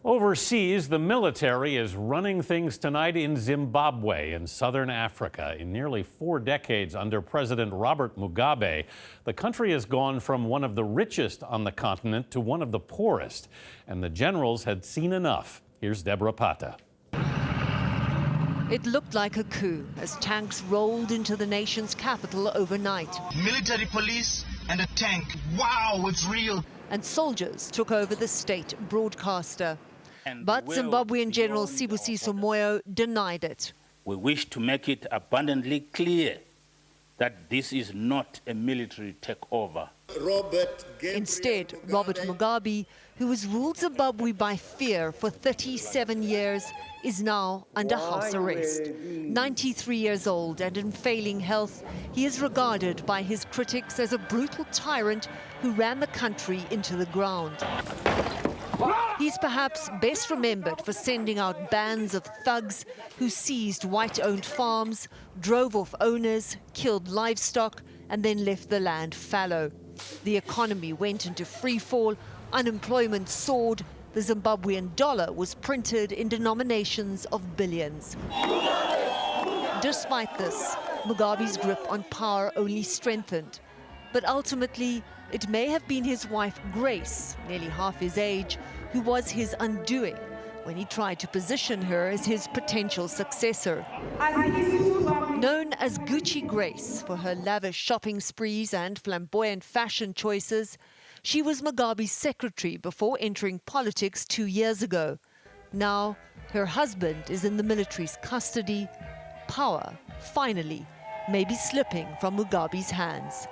Overseas, the military is running things tonight in Zimbabwe in southern Africa. In nearly 4 decades under President Robert Mugabe, the country has gone from one of the richest on the continent to one of the poorest. And the generals had seen enough. Here's Debora Patta. It looked like a coup as tanks rolled into the nation's capital overnight. Military police and a tank. Wow, it's real. And soldiers took over the state broadcaster. But Zimbabwean General Sibusiso Moyo denied it. We wish to make it abundantly clear that this is not a military takeover. Instead, Robert Mugabe, who has ruled Zimbabwe by fear for 37 years, is now under house arrest. 93 years old and in failing health, he is regarded by his critics as a brutal tyrant who ran the country into the ground. He's perhaps best remembered for sending out bands of thugs who seized white-owned farms, drove off owners, killed livestock, and then left the land fallow. The economy went into free fall, unemployment soared, the Zimbabwean dollar was printed in denominations of billions. Despite this, Mugabe's grip on power only strengthened. But ultimately, it may have been his wife, Grace, nearly half his age, who was his undoing when he tried to position her as his potential successor. Known as Gucci Grace for her lavish shopping sprees and flamboyant fashion choices, she was Mugabe's secretary before entering politics 2 years ago. Now, her husband is in the military's custody. Power, finally, may be slipping from Mugabe's hands.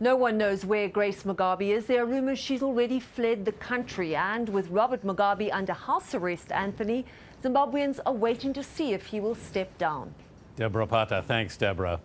No one knows where Grace Mugabe is. There are rumors she's already fled the country. And with Robert Mugabe under house arrest, Anthony, Zimbabweans are waiting to see if he will step down. Debora Patta, thanks, Debora.